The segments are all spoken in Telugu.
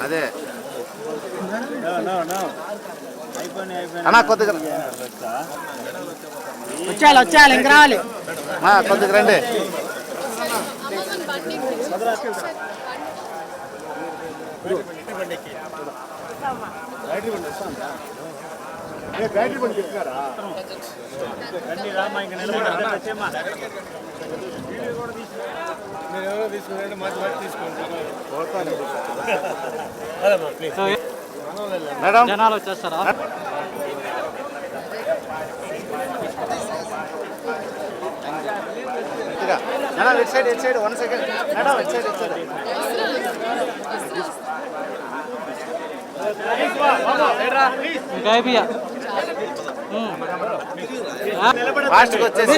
అదే అన్నా కొద్దిగా వచ్చాలి ఇంకా రావాలి. కొద్దిగా రండి. బ్యాటరీ బండి చెప్తున్నారా? మేడం జనాలు వచ్చేస్తారా? Madam it side 1 second madam it side ఫాస్ట్గా వచ్చేసి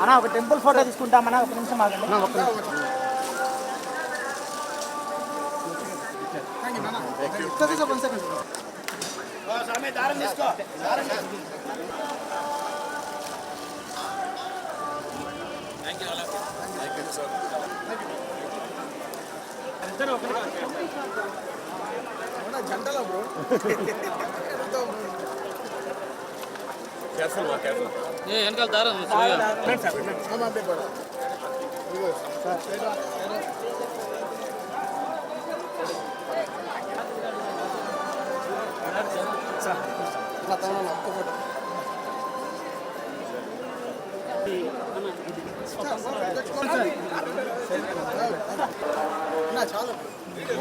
అన్నా ఒక టెంపుల్ ఫోటో తీసుకుంటామన్నా. ఒక నిమిషం ఆగండి. జంటలో బ్రో వెనకాల దారం చాలా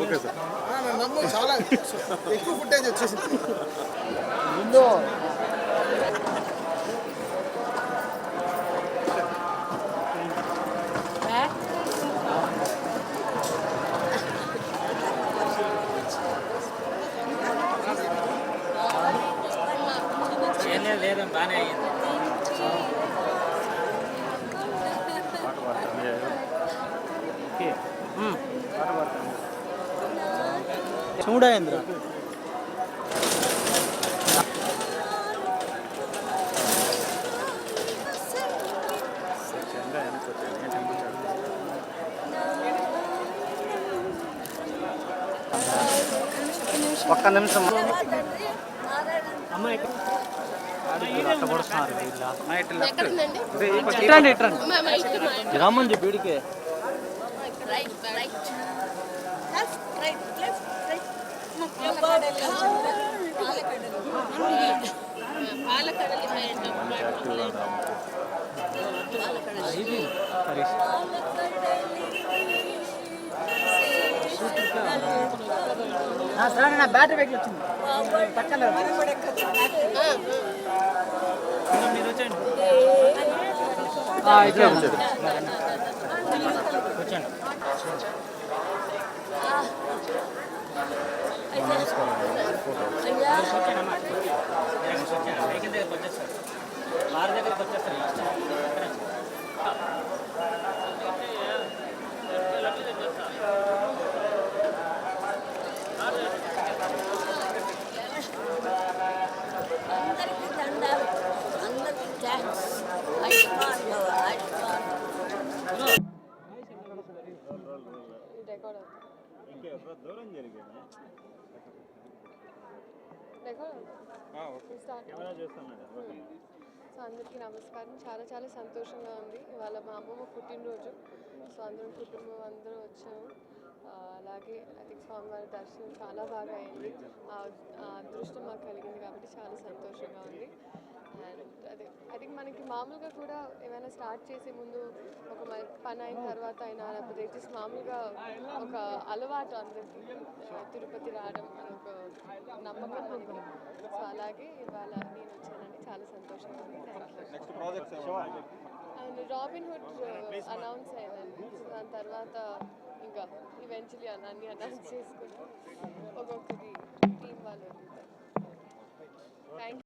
ఓకే సార్. నమ్ము చాలా ఎక్కువ ఫుటేజ్ వచ్చేసింది ముందు. లేదని బాగానే అయ్యింది. చూడేంద్ర ఒక్క నిమిషం. అమ్మాయి రమ్మని చెప్పి వీడికి సరే నా బ్యాటరీ బ్యాగ్ వచ్చింది పక్కన మీరు వచ్చండి. వచ్చండి. దగ్గరికి వచ్చేస్తారు. సో అందరికీ నమస్కారం. చాలా చాలా సంతోషంగా ఉంది. ఇవాళ మా అమ్మమ్మ పుట్టినరోజు. సో అందరం కుటుంబం అందరూ వచ్చాము. అలాగే ఐ థింక్ స్వామివారి దర్శనం చాలా బాగా అయింది. ఆ అదృష్టం మాకు కలిగింది కాబట్టి చాలా సంతోషంగా ఉంది. అండ్ అదే ఐ థింక్ మనకి మామూలుగా కూడా ఏమైనా స్టార్ట్ చేసే ముందు ఒక పని అయిన తర్వాత అయినా లేకపోతే జస్ట్ మామూలుగా ఒక అలవాటు అందరికీ తిరుపతి రావడం అని ఒక నమ్మకం మనకి. సో అలాగే ఇవాళ నేను వచ్చానండి. చాలా సంతోషంగా ఉంది. అండ్ రాబిన్ హుడ్ అనౌన్స్ అయ్యిందండి. సో దాని తర్వాత ఇంకా ఈవెన్చువలీ అన్నీ అనౌన్స్ చేసుకుంటూ ఒక్కొక్కటి టీం వాళ్ళు వదులుతారు. Thank you.